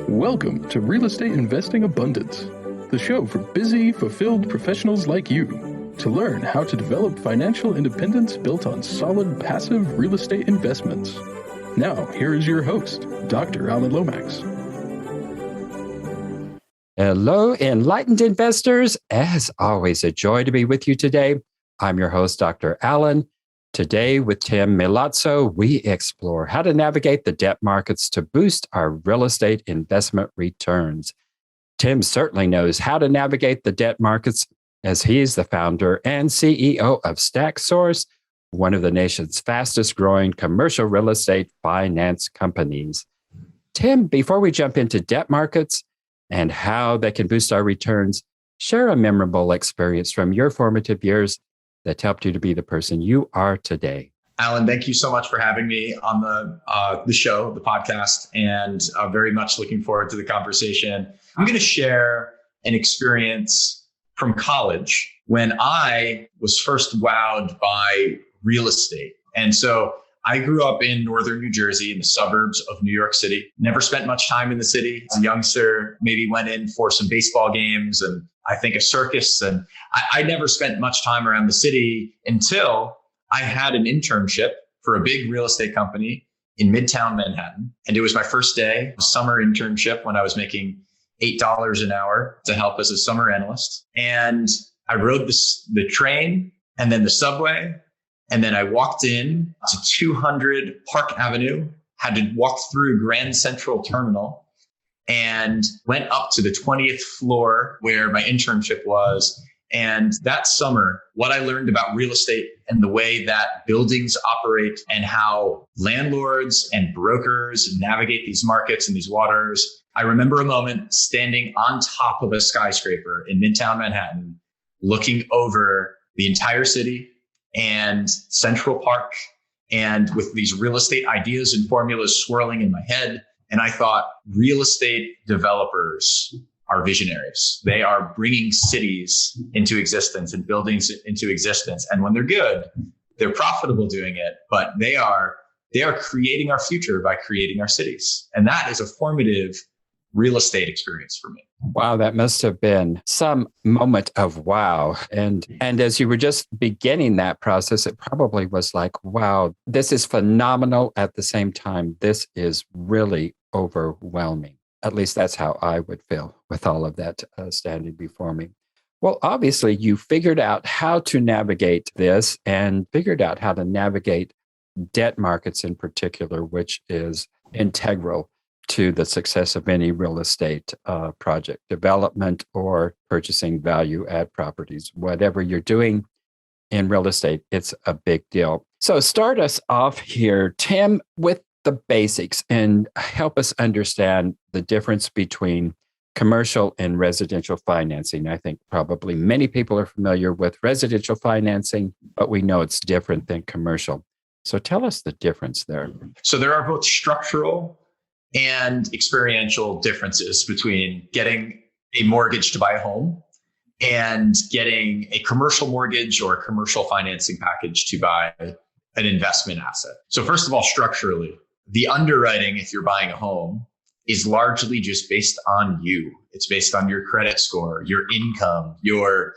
Welcome to Real Estate Investing Abundance, the show for busy, fulfilled professionals like you to learn how to develop financial independence built on solid, passive real estate investments. Now, here is your host, Dr. Alan Lomax. Hello, enlightened investors. As always, a joy to be with you today. I'm your host, Dr. Alan. Today with Tim Milzaao, we explore how to navigate the debt markets to boost our real estate investment returns. Tim certainly knows how to navigate the debt markets as he is the founder and CEO of StackSouce, one of the nation's fastest growing commercial real estate finance companies. Tim, before we jump into debt markets and how they can boost our returns, share a memorable experience from your formative years that helped you to be the person you are today. Alan, thank you so much for having me on the show, the podcast, and very much looking forward to the conversation. I'm going to share an experience from college when I was first wowed by real estate. And so I grew up in northern New Jersey, in the suburbs of New York City. Never spent much time in the city. As a youngster, maybe went in for some baseball games and I think a circus. And I never spent much time around the city until I had an internship for a big real estate company in Midtown Manhattan. And it was my first day, a summer internship when I was making $8 an hour to help as a summer analyst. And I rode the train and then the subway. And then I walked in to 200 Park Avenue, had to walk through Grand Central Terminal and went up to the 20th floor where my internship was. And that summer, what I learned about real estate and the way that buildings operate and how landlords and brokers navigate these markets and these waters. I remember a moment standing on top of a skyscraper in Midtown Manhattan, looking over the entire city and Central Park, and with these real estate ideas and formulas swirling in my head. And I thought, real estate developers are visionaries. They are bringing cities into existence and buildings into existence. And when they're good, they're profitable doing it, but they are creating our future by creating our cities. And that is a formative real estate experience for me. Wow, that must have been some moment of wow. And as you were just beginning that process, it probably was like, wow, this is phenomenal. At the same time, this is really overwhelming. At least that's how I would feel with all of that standing before me. Well, obviously, you figured out how to navigate this and figured out how to navigate debt markets in particular, which is integral to the success of any real estate project development or purchasing value add properties. Whatever you're doing in real estate, it's a big deal. So start us off here, Tim, with the basics and help us understand the difference between commercial and residential financing. I think probably many people are familiar with residential financing, but we know it's different than commercial. So tell us the difference there. So there are both structural and experiential differences between getting a mortgage to buy a home and getting a commercial mortgage or a commercial financing package to buy an investment asset. So first of all, structurally, the underwriting, if you're buying a home, is largely just based on you. It's based on your credit score, your income, your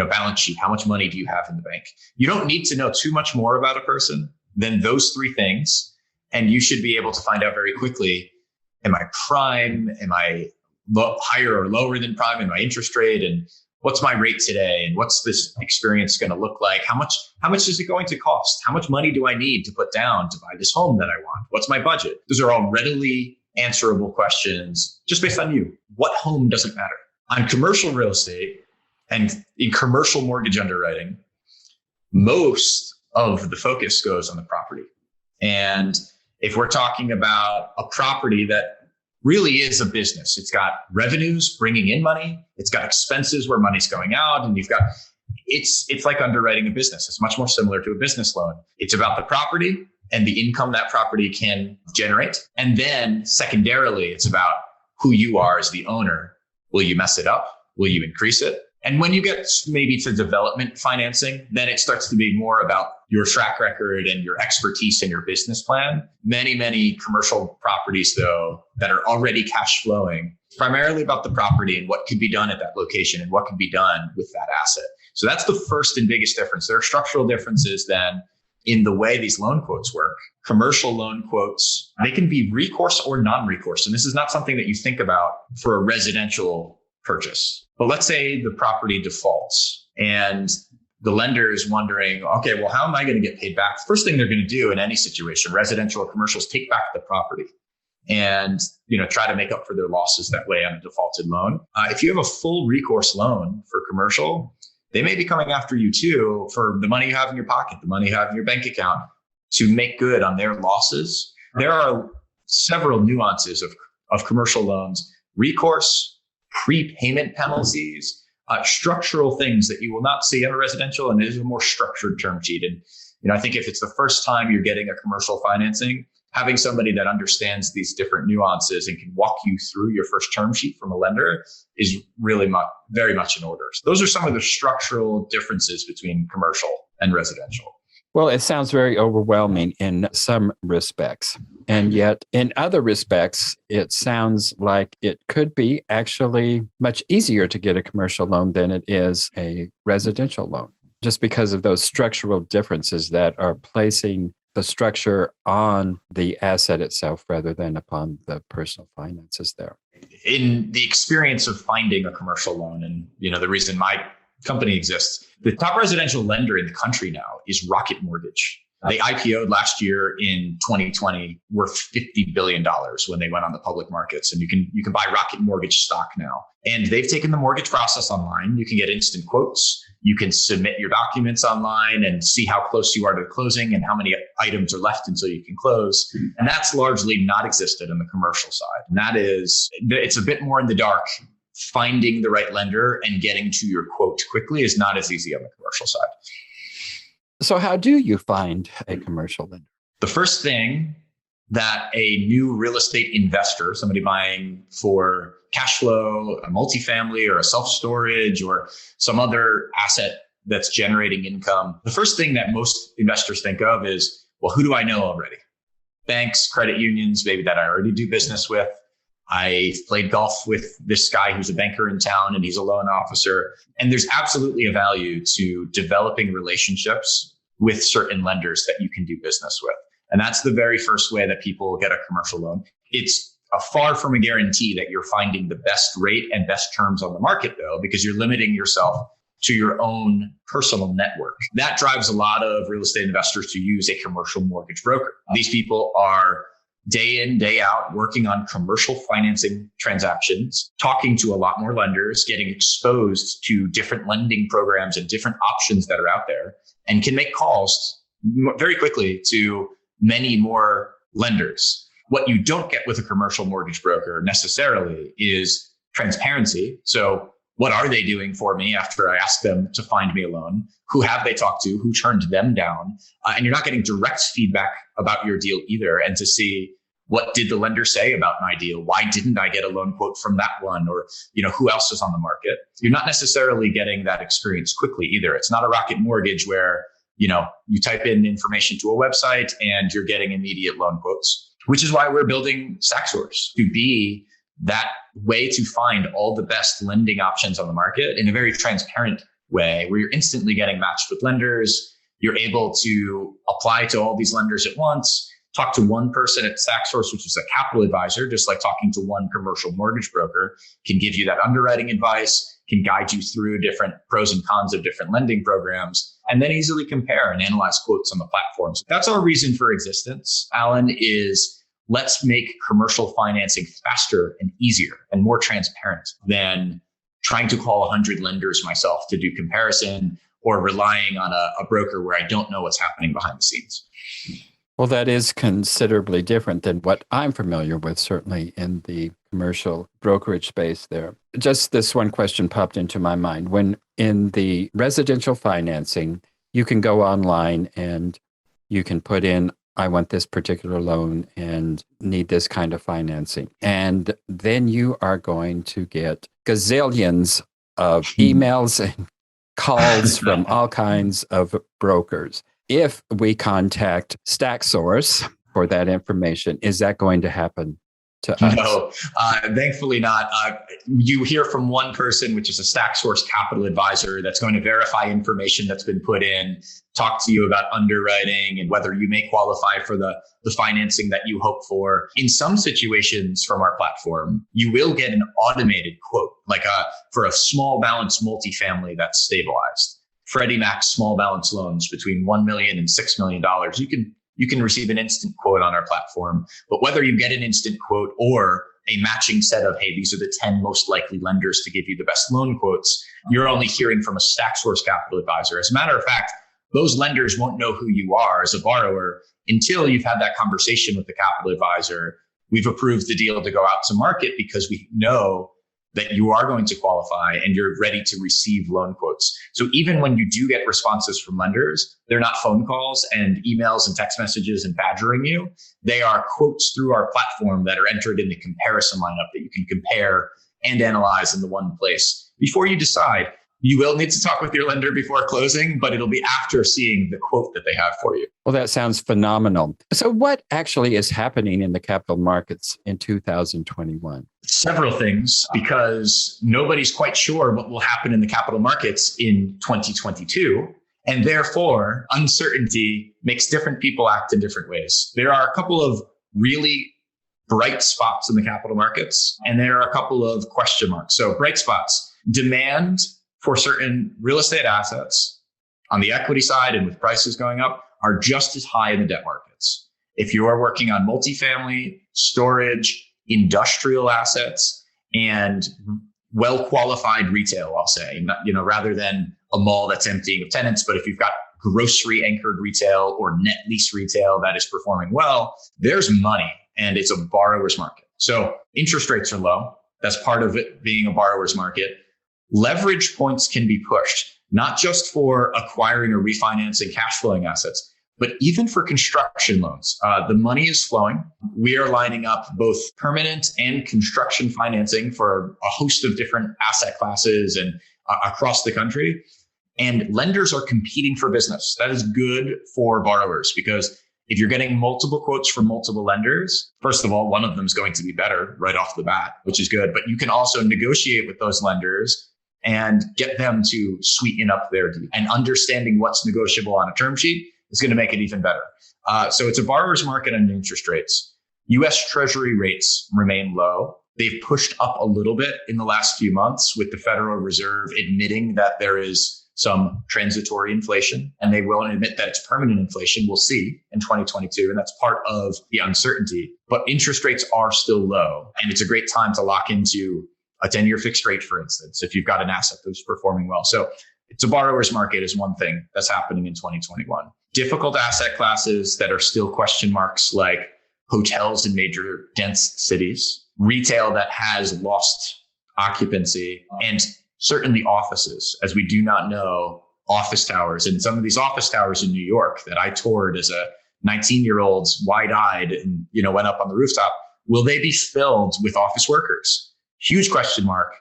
balance sheet. How much money do you have in the bank? You don't need to know too much more about a person than those three things. And you should be able to find out very quickly, am I prime? Am I higher or lower than prime in my interest rate? And what's my rate today? And what's this experience going to look like? How much is it going to cost? How much money do I need to put down to buy this home that I want? What's my budget? Those are all readily answerable questions just based on you. What home doesn't matter? On commercial real estate and in commercial mortgage underwriting, most of the focus goes on the property. And if we're talking about a property that really is a business, it's got revenues bringing in money, it's got expenses where money's going out, and it's like underwriting a business. It's much more similar to a business loan. It's about the property and the income that property can generate. And then secondarily, it's about who you are as the owner. Will you mess it up? Will you increase it? And when you get maybe to development financing, then it starts to be more about your track record and your expertise and your business plan. Many commercial properties, though, that are already cash flowing, primarily about the property and what could be done at that location and what can be done with that asset. So that's the first and biggest difference. There are structural differences then in the way these loan quotes work. Commercial loan quotes, they can be recourse or non-recourse. And this is not something that you think about for a residential purchase. But let's say the property defaults and the lender is wondering, okay, well, how am I going to get paid back? First thing they're going to do in any situation, residential or commercial, is take back the property and try to make up for their losses that way on a defaulted loan. If you have a full recourse loan for commercial, they may be coming after you too for the money you have in your pocket, the money you have in your bank account to make good on their losses. There are several nuances of commercial loans: recourse, prepayment penalties, structural things that you will not see in a residential, and it is a more structured term sheet. And I think if it's the first time you're getting a commercial financing, having somebody that understands these different nuances and can walk you through your first term sheet from a lender is really very much in order. So those are some of the structural differences between commercial and residential. Well, it sounds very overwhelming in some respects. And yet in other respects, it sounds like it could be actually much easier to get a commercial loan than it is a residential loan, just because of those structural differences that are placing the structure on the asset itself rather than upon the personal finances there. In the experience of finding a commercial loan, and the reason my company exists, the top residential lender in the country now is Rocket Mortgage. They IPO'd last year in 2020, worth $50 billion when they went on the public markets. And you can buy Rocket Mortgage stock now. And they've taken the mortgage process online. You can get instant quotes. You can submit your documents online and see how close you are to the closing and how many items are left until you can close. And that's largely not existed on the commercial side. And it's a bit more in the dark. Finding the right lender and getting to your quote quickly is not as easy on the commercial side. So how do you find a commercial lender? The first thing that a new real estate investor, somebody buying for cash flow, a multifamily or a self-storage or some other asset that's generating income, the first thing that most investors think of is, well, who do I know already? Banks, credit unions, maybe that I already do business with. I played golf with this guy who's a banker in town and he's a loan officer. And there's absolutely a value to developing relationships with certain lenders that you can do business with. And that's the very first way that people get a commercial loan. It's far from a guarantee that you're finding the best rate and best terms on the market, though, because you're limiting yourself to your own personal network. That drives a lot of real estate investors to use a commercial mortgage broker. These people are day in, day out, working on commercial financing transactions, talking to a lot more lenders, getting exposed to different lending programs and different options that are out there, and can make calls very quickly to many more lenders. What you don't get with a commercial mortgage broker necessarily is transparency. So what are they doing for me after I ask them to find me a loan? Who have they talked to? Who turned them down? And you're not getting direct feedback about your deal either. And to see, what did the lender say about my deal? Why didn't I get a loan quote from that one? Or, who else is on the market? You're not necessarily getting that experience quickly either. It's not a Rocket Mortgage where, you type in information to a website and you're getting immediate loan quotes, which is why we're building StackSouce to be that way to find all the best lending options on the market in a very transparent way where you're instantly getting matched with lenders. You're able to apply to all these lenders at once, talk to one person at StackSouce, which is a capital advisor, just like talking to one commercial mortgage broker, can give you that underwriting advice, can guide you through different pros and cons of different lending programs, and then easily compare and analyze quotes on the platforms. That's our reason for existence, Alan, is let's make commercial financing faster and easier and more transparent than trying to call 100 lenders myself to do comparison or relying on a broker where I don't know what's happening behind the scenes. Well, that is considerably different than what I'm familiar with, certainly in the commercial brokerage space there. Just this one question popped into my mind. When in the residential financing, you can go online and you can put in, I want this particular loan and need this kind of financing. And then you are going to get gazillions of emails and calls from all kinds of brokers. If we contact StackSouce for that information, is that going to happen to us? No, thankfully not. You hear from one person, which is a StackSouce capital advisor, that's going to verify information that's been put in, talk to you about underwriting and whether you may qualify for the financing that you hope for. In some situations from our platform, you will get an automated quote, like for a small balance multifamily that's stabilized. Freddie Mac's small balance loans between $1 million and $6 million. You can receive an instant quote on our platform. But whether you get an instant quote or a matching set of, hey, these are the 10 most likely lenders to give you the best loan quotes, you're only hearing from a StackSouce capital advisor. As a matter of fact, those lenders won't know who you are as a borrower until you've had that conversation with the capital advisor. We've approved the deal to go out to market because we know that you are going to qualify and you're ready to receive loan quotes. So even when you do get responses from lenders, they're not phone calls and emails and text messages and badgering you. They are quotes through our platform that are entered in the comparison lineup that you can compare and analyze in the one place. Before you decide, you will need to talk with your lender before closing, but it'll be after seeing the quote that they have for you. Well, that sounds phenomenal. So what actually is happening in the capital markets in 2021? Several things, because nobody's quite sure what will happen in the capital markets in 2022. And therefore, uncertainty makes different people act in different ways. There are a couple of really bright spots in the capital markets, and there are a couple of question marks. So bright spots, demand for certain real estate assets on the equity side and with prices going up are just as high in the debt markets. If you are working on multifamily, storage, industrial assets, and well-qualified retail, I'll say, rather than a mall that's emptying of tenants, but if you've got grocery anchored retail or net lease retail that is performing well, there's money and it's a borrower's market. So interest rates are low. That's part of it being a borrower's market. Leverage points can be pushed, not just for acquiring or refinancing cash flowing assets, but even for construction loans. The money is flowing. We are lining up both permanent and construction financing for a host of different asset classes and across the country. And lenders are competing for business. That is good for borrowers because if you're getting multiple quotes from multiple lenders, first of all, one of them is going to be better right off the bat, which is good. But you can also negotiate with those lenders and get them to sweeten up their deal. And understanding what's negotiable on a term sheet is going to make it even better. So it's a borrower's market on interest rates. U.S. Treasury rates remain low. They've pushed up a little bit in the last few months with the Federal Reserve admitting that there is some transitory inflation, and they will admit that it's permanent inflation. We'll see in 2022, and that's part of the uncertainty. But interest rates are still low, and it's a great time to lock into a 10-year fixed rate, for instance, if you've got an asset that's performing well. So it's a borrower's market is one thing that's happening in 2021. Difficult asset classes that are still question marks, like hotels in major dense cities, retail that has lost occupancy, and certainly offices, as we do not know office towers. And some of these office towers in New York that I toured as a 19-year-old, wide-eyed, and went up on the rooftop, will they be filled with office workers? Huge question mark.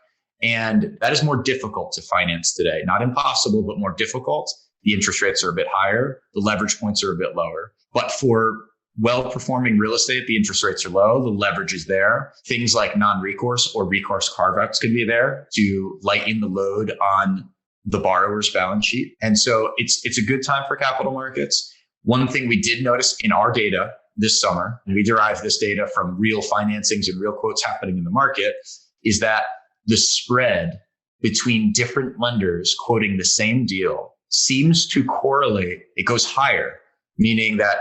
And that is more difficult to finance today. Not impossible, but more difficult. The interest rates are a bit higher. The leverage points are a bit lower. But for well-performing real estate, the interest rates are low. The leverage is there. Things like non-recourse or recourse carve-outs can be there to lighten the load on the borrower's balance sheet. And so it's a good time for capital markets. One thing we did notice in our data this summer, and we derived this data from real financings and real quotes happening in the market, is that the spread between different lenders quoting the same deal seems to correlate. It goes higher, meaning that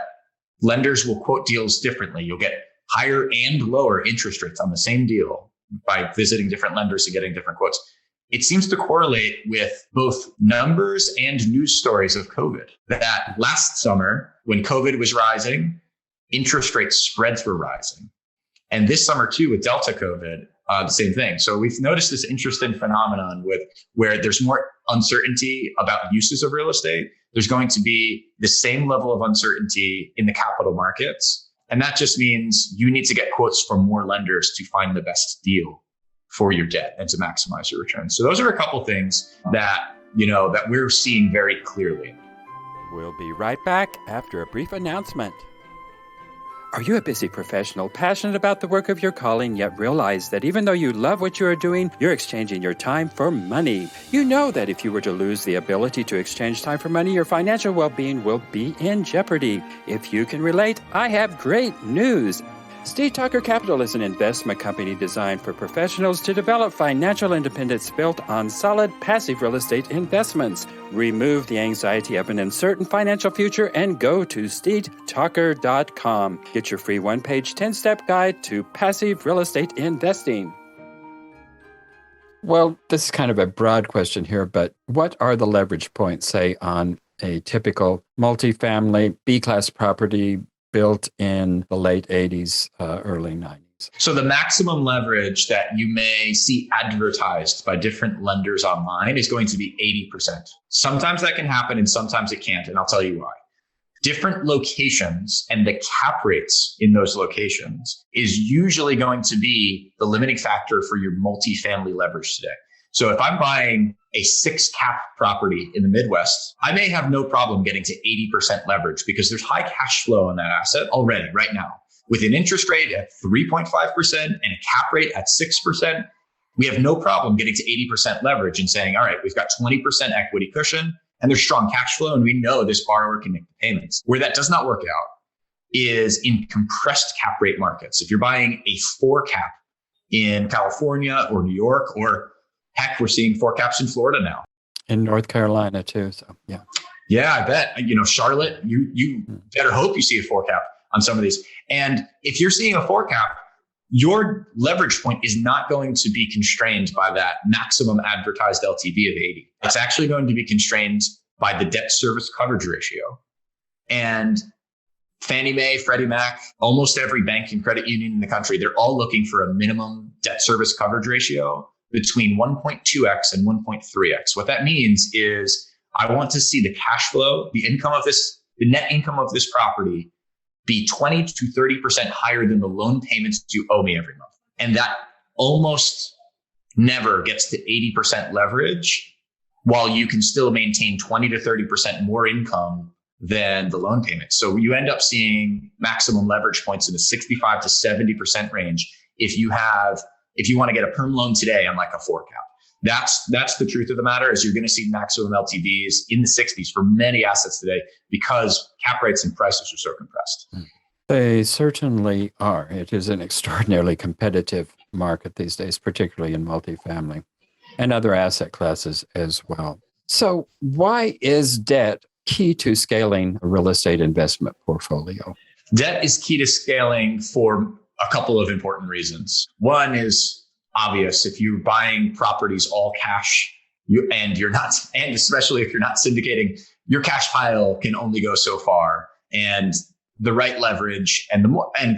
lenders will quote deals differently. You'll get higher and lower interest rates on the same deal by visiting different lenders and getting different quotes. It seems to correlate with both numbers and news stories of COVID. That last summer, when COVID was rising, interest rate spreads were rising. And this summer too, with Delta COVID, the same thing. So we've noticed this interesting phenomenon with where there's more uncertainty about uses of real estate. There's going to be the same level of uncertainty in the capital markets. And that just means you need to get quotes from more lenders to find the best deal for your debt and to maximize your returns. So those are a couple things that, that we're seeing very clearly. We'll be right back after a brief announcement. Are you a busy professional, passionate about the work of your calling, yet realize that even though you love what you are doing, you're exchanging your time for money? You know that if you were to lose the ability to exchange time for money, your financial well-being will be in jeopardy. If you can relate, I have great news. Steed Tucker Capital is an investment company designed for professionals to develop financial independence built on solid passive real estate investments. Remove the anxiety of an uncertain financial future and go to steedtucker.com. Get your free one-page 10-step guide to passive real estate investing. Well, this is kind of a broad question here, but what are the leverage points, say, on a typical multifamily B-class property built in the late 80s, early 90s? So the maximum leverage that you may see advertised by different lenders online is going to be 80%. Sometimes that can happen and sometimes it can't, and I'll tell you why. Different locations and the cap rates in those locations is usually going to be the limiting factor for your multifamily leverage today. So if I'm buying a 6 cap property in the Midwest, I may have no problem getting to 80% leverage because there's high cash flow on that asset already right now. With an interest rate at 3.5% and a cap rate at 6%, we have no problem getting to 80% leverage and saying, all right, we've got 20% equity cushion and there's strong cash flow and we know this borrower can make the payments. Where that does not work out is in compressed cap rate markets. If you're buying a 4 cap in California or New York, or heck, we're seeing 4 caps in Florida now. In North Carolina too, so yeah. Yeah, I bet. Charlotte, you better hope you see a 4 cap on some of these. And if you're seeing a 4 cap, your leverage point is not going to be constrained by that maximum advertised LTV of 80. It's actually going to be constrained by the debt service coverage ratio. And Fannie Mae, Freddie Mac, almost every bank and credit union in the country, they're all looking for a minimum debt service coverage ratio between 1.2x and 1.3x. What that means is I want to see the cash flow, the net income of this property be 20 to 30% higher than the loan payments you owe me every month. And that almost never gets to 80% leverage while you can still maintain 20 to 30% more income than the loan payment. So you end up seeing maximum leverage points in the 65 to 70% range if you want to get a perm loan today on like a 4 cap. That's the truth of the matter, is you're going to see maximum LTVs in the 60s for many assets today because cap rates and prices are so compressed. They certainly are. It is an extraordinarily competitive market these days, particularly in multifamily and other asset classes as well. So why is debt key to scaling a real estate investment portfolio? Debt is key to scaling for a couple of important reasons. One is obvious. If you're buying properties all cash, and especially if you're not syndicating, your cash pile can only go so far. And the right leverage and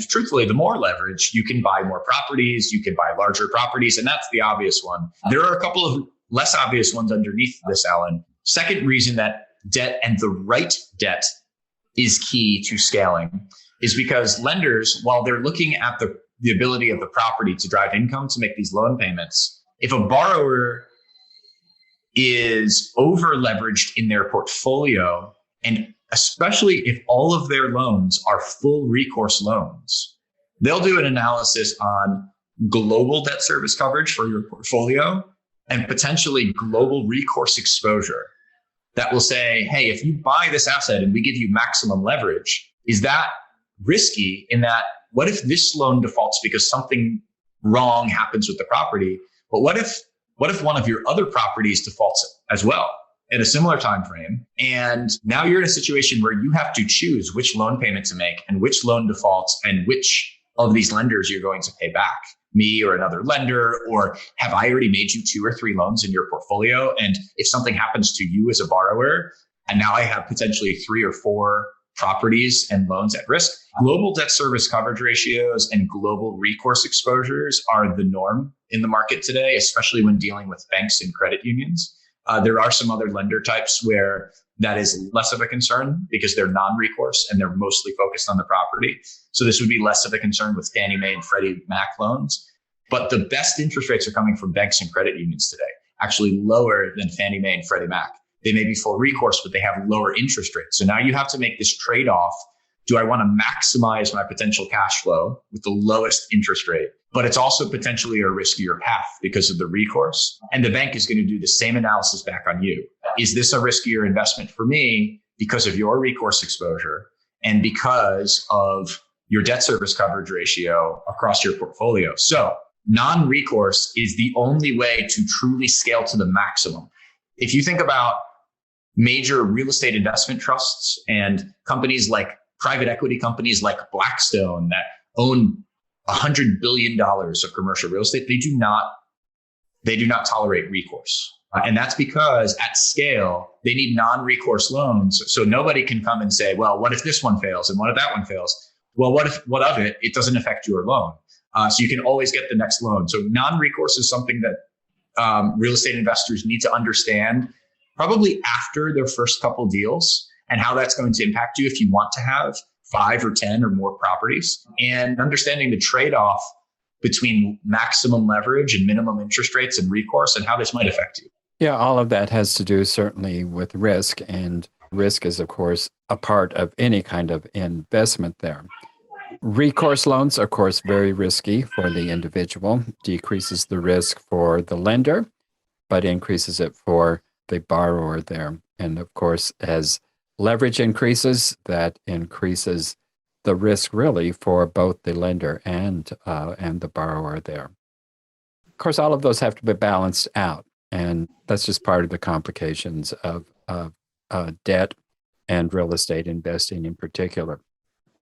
truthfully, the more leverage, you can buy more properties, you can buy larger properties, and that's the obvious one. There are a couple of less obvious ones underneath this, Alan. Second reason that debt and the right debt is key to scaling is because lenders, while they're looking at the ability of the property to drive income to make these loan payments, if a borrower is over leveraged in their portfolio, and especially if all of their loans are full recourse loans, they'll do an analysis on global debt service coverage for your portfolio and potentially global recourse exposure. That will say, hey, if you buy this asset and we give you maximum leverage, is that risky in that? What if this loan defaults because something wrong happens with the property? But what if one of your other properties defaults as well at a similar time frame? And now you're in a situation where you have to choose which loan payment to make and which loan defaults and which of these lenders you're going to pay back, me or another lender, or have I already made you 2 or 3 loans in your portfolio? And if something happens to you as a borrower, and now I have potentially 3 or 4 properties and loans at risk. Global debt service coverage ratios and global recourse exposures are the norm in the market today, especially when dealing with banks and credit unions. There are some other lender types where that is less of a concern because they're non-recourse and they're mostly focused on the property. So this would be less of a concern with Fannie Mae and Freddie Mac loans. But the best interest rates are coming from banks and credit unions today, actually lower than Fannie Mae and Freddie Mac. They may be full recourse, but they have lower interest rates. So now you have to make this trade-off. Do I want to maximize my potential cash flow with the lowest interest rate? But it's also potentially a riskier path because of the recourse. And the bank is going to do the same analysis back on you. Is this a riskier investment for me because of your recourse exposure and because of your debt service coverage ratio across your portfolio? So non-recourse is the only way to truly scale to the maximum. If you think about major real estate investment trusts and companies like private equity companies like Blackstone that own $100 billion of commercial real estate, they do not tolerate recourse. And that's because at scale, they need non-recourse loans. So nobody can come and say, well, what if this one fails? And what if that one fails? Well, what of it? It doesn't affect your loan. So you can always get the next loan. So non-recourse is something that real estate investors need to understand probably after their first couple deals and how that's going to impact you if you want to have 5 or 10 or more properties, and understanding the trade-off between maximum leverage and minimum interest rates and recourse and how this might affect you. Yeah, all of that has to do certainly with risk, and risk is, of course, a part of any kind of investment there. Recourse loans, of course, very risky for the individual, decreases the risk for the lender, but increases it for the borrower there. And of course, as leverage increases, that increases the risk really for both the lender and the borrower there. Of course, all of those have to be balanced out, and that's just part of the complications of debt and real estate investing in particular.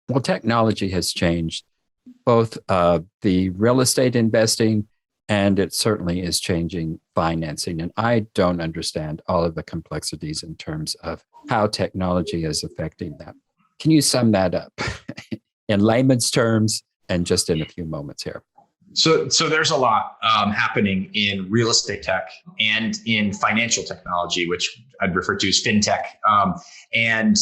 Well, technology has changed both the real estate investing, and it certainly is changing financing. And I don't understand all of the complexities in terms of how technology is affecting that. Can you sum that up in layman's terms and just in a few moments here? So there's a lot happening in real estate tech and in financial technology, which I'd refer to as fintech. And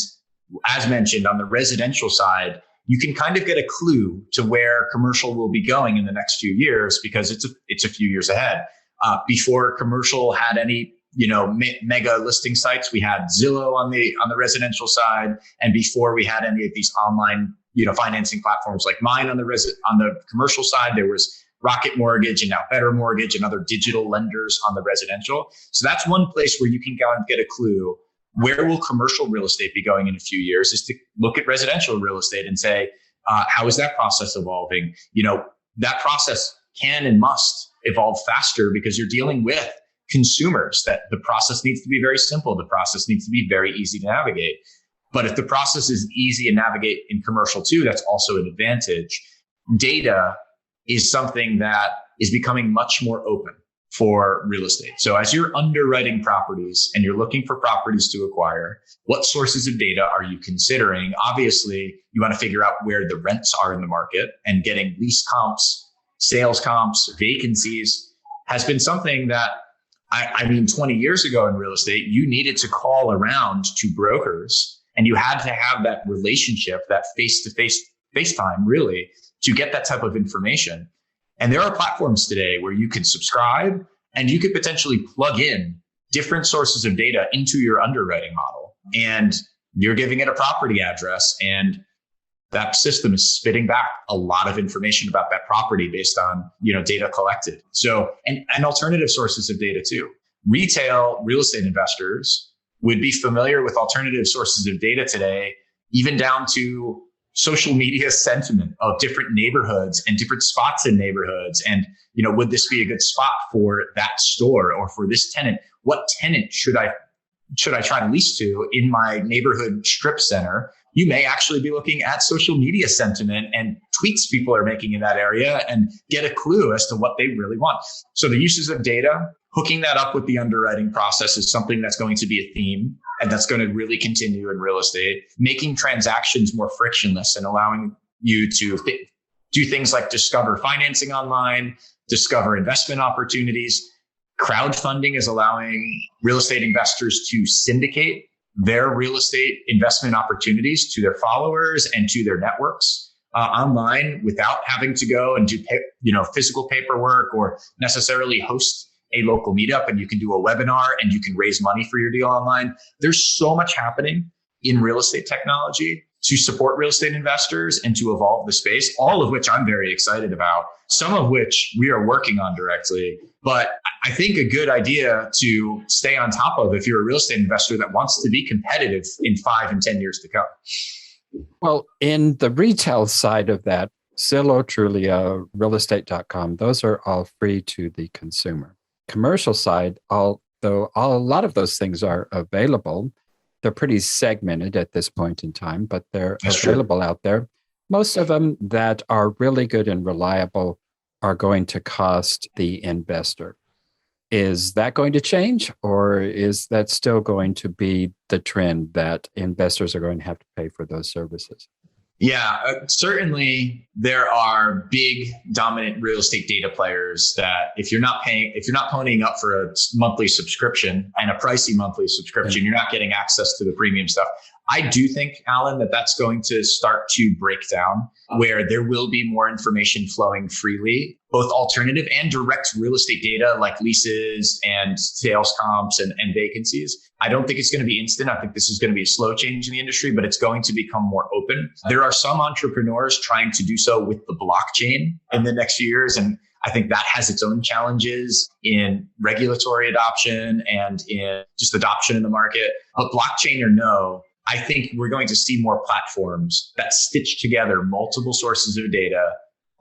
as mentioned, on the residential side, you can kind of get a clue to where commercial will be going in the next few years because it's a few years ahead. Before commercial had any mega listing sites, we had Zillow on the residential side, and before we had any of these online financing platforms like mine on the commercial side, there was Rocket Mortgage and now Better Mortgage and other digital lenders on the residential. So that's one place where you can go and get a clue. Where will commercial real estate be going in a few years is to look at residential real estate and say, how is that process evolving? That process can and must evolve faster because you're dealing with consumers, that the process needs to be very simple. The process needs to be very easy to navigate. But if the process is easy to navigate in commercial too, that's also an advantage. Data is something that is becoming much more open for real estate. So as you're underwriting properties and you're looking for properties to acquire, what sources of data are you considering? Obviously, you want to figure out where the rents are in the market, and getting lease comps, sales comps, vacancies has been something that 20 years ago in real estate, you needed to call around to brokers and you had to have that relationship, that face-to-face FaceTime really, to get that type of information. And there are platforms today where you can subscribe and you could potentially plug in different sources of data into your underwriting model. And you're giving it a property address, and that system is spitting back a lot of information about that property based on data collected. So, and alternative sources of data too. Retail real estate investors would be familiar with alternative sources of data today, even down to social media sentiment of different neighborhoods and different spots in neighborhoods. And, would this be a good spot for that store or for this tenant? What tenant should I try to lease to in my neighborhood strip center? You may actually be looking at social media sentiment and tweets people are making in that area and get a clue as to what they really want. So the uses of data, hooking that up with the underwriting process is something that's going to be a theme, and that's going to really continue in real estate, making transactions more frictionless and allowing you to do things like discover financing online, discover investment opportunities. Crowdfunding is allowing real estate investors to syndicate their real estate investment opportunities to their followers and to their networks. online without having to go and do physical paperwork or necessarily host a local meetup, and you can do a webinar and you can raise money for your deal online. There's so much happening in real estate technology to support real estate investors and to evolve the space, all of which I'm very excited about, some of which we are working on directly. But I think a good idea to stay on top of if you're a real estate investor that wants to be competitive in 5 and 10 years to come. Well, in the retail side of that, Zillow, Trulia, realestate.com, those are all free to the consumer. Commercial side, although a lot of those things are available, they're pretty segmented at this point in time, but they're available out there. Most of them that are really good and reliable are going to cost the investor. Is that going to change, or is that still going to be the trend that investors are going to have to pay for those services? Yeah, certainly there are big dominant real estate data players that if you're not ponying up for a monthly subscription and a pricey monthly subscription, you're not getting access to the premium stuff. I do think, Alan, that that's going to start to break down, where there will be more information flowing freely, both alternative and direct real estate data like leases and sales comps and vacancies. I don't think it's going to be instant. I think this is going to be a slow change in the industry, but it's going to become more open. There are some entrepreneurs trying to do so with the blockchain in the next few years. And I think that has its own challenges in regulatory adoption and in just adoption in the market. But blockchain or no, I think we're going to see more platforms that stitch together multiple sources of data,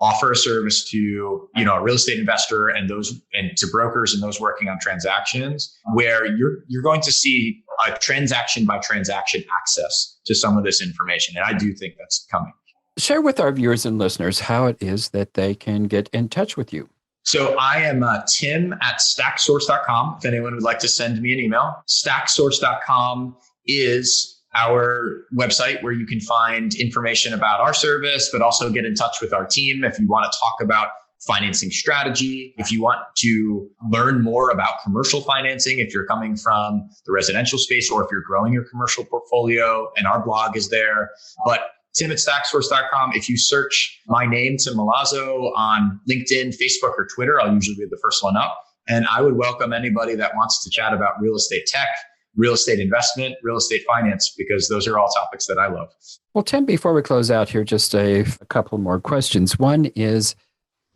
offer a service to, a real estate investor and to brokers and those working on transactions, where you're going to see a transaction by transaction access to some of this information. And I do think that's coming. Share with our viewers and listeners how it is that they can get in touch with you. So I am Tim at StackSouce.com. If anyone would like to send me an email, StackSouce.com is our website where you can find information about our service, but also get in touch with our team if you want to talk about financing strategy, if you want to learn more about commercial financing, if you're coming from the residential space, or if you're growing your commercial portfolio, and our blog is there. But Tim at StackSouce.com. If you search my name, Tim Milzaao, on LinkedIn, Facebook, or Twitter, I'll usually be the first one up. And I would welcome anybody that wants to chat about real estate tech, real estate investment, real estate finance, because those are all topics that I love. Well, Tim, before we close out here, just a couple more questions. One is,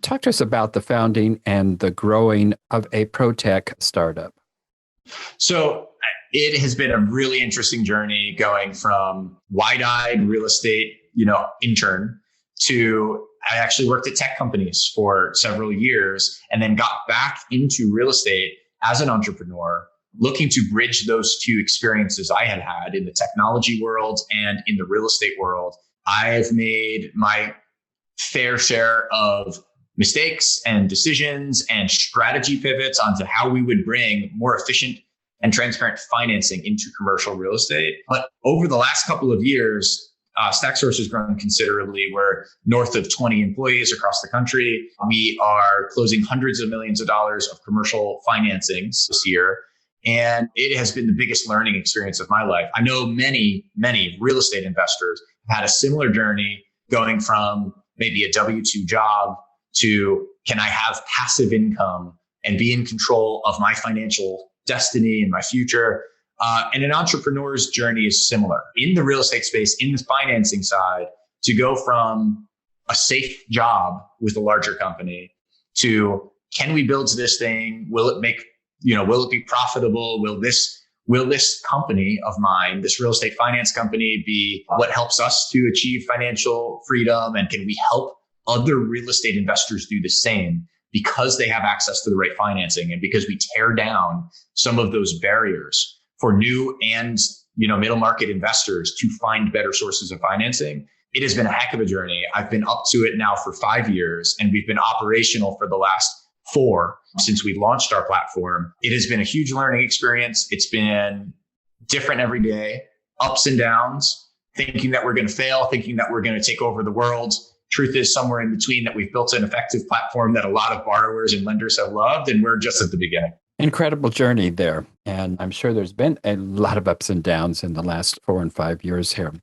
talk to us about the founding and the growing of a proptech startup. So it has been a really interesting journey going from wide-eyed real estate, intern to I actually worked at tech companies for several years and then got back into real estate as an entrepreneur, looking to bridge those two experiences I had had in the technology world and in the real estate world. I've made my fair share of mistakes and decisions and strategy pivots onto how we would bring more efficient and transparent financing into commercial real estate. But over the last couple of years, StackSouce has grown considerably. We're north of 20 employees across the country. We are closing hundreds of millions of dollars of commercial financings this year. And it has been the biggest learning experience of my life. I know many, many real estate investors have had a similar journey, going from maybe a W-2 job to, can I have passive income and be in control of my financial destiny and my future? And an entrepreneur's journey is similar. In the real estate space, in the financing side, to go from a safe job with a larger company to, can we build this thing? Will it be profitable? Will this company of mine, this real estate finance company, be what helps us to achieve financial freedom? And can we help other real estate investors do the same, because they have access to the right financing and because we tear down some of those barriers for new and middle market investors to find better sources of financing? It has been a heck of a journey. I've been up to it now for 5 years, and we've been operational for the last 4 since we launched our platform. It has been a huge learning experience. It's been different every day, ups and downs, thinking that we're going to fail, thinking that we're going to take over the world. Truth is somewhere in between, that we've built an effective platform that a lot of borrowers and lenders have loved, and we're just at the beginning. Incredible journey there. And I'm sure there's been a lot of ups and downs in the last 4 and 5 years here.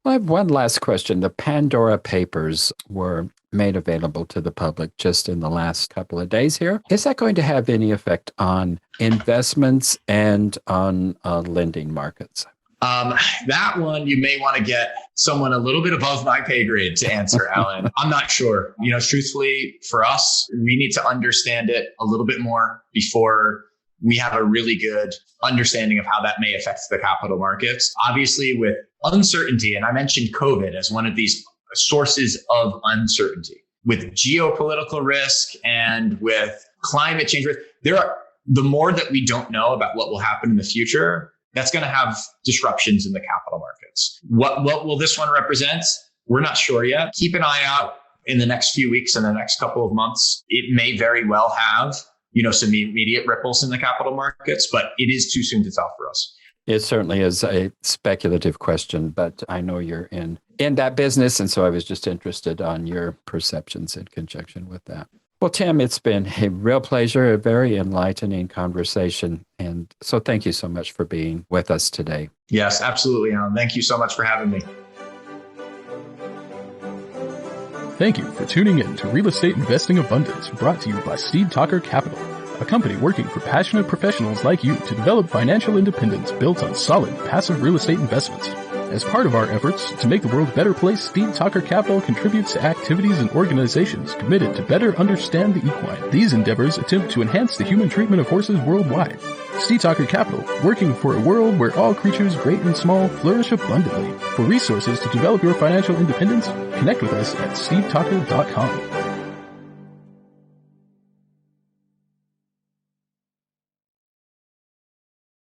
I have one last question. The Pandora Papers were made available to the public just in the last couple of days here. Is that going to have any effect on investments and on lending markets? That one, you may want to get someone a little bit above my pay grade to answer, Alan. I'm not sure. Truthfully, for us, we need to understand it a little bit more before we have a really good understanding of how that may affect the capital markets. Obviously, with uncertainty, and I mentioned COVID as one of these sources of uncertainty, with geopolitical risk and with climate change risk, the more that we don't know about what will happen in the future, that's going to have disruptions in the capital markets. What will this one represent? We're not sure yet. Keep an eye out in the next few weeks and the next couple of months. It may very well have, some immediate ripples in the capital markets, but it is too soon to tell for us. It certainly is a speculative question, but I know you're in that business. And so I was just interested on your perceptions in conjunction with that. Well, Tim, it's been a real pleasure, a very enlightening conversation. And so thank you so much for being with us today. Yes, absolutely, Alan. Thank you so much for having me. Thank you for tuning in to Real Estate Investing Abundance, brought to you by Steve Talker Capital, a company working for passionate professionals like you to develop financial independence built on solid, passive real estate investments. As part of our efforts to make the world a better place, Steve Talker Capital contributes to activities and organizations committed to better understand the equine. These endeavors attempt to enhance the human treatment of horses worldwide. Steve Talker Capital, working for a world where all creatures, great and small, flourish abundantly. For resources to develop your financial independence, connect with us at stevetalker.com.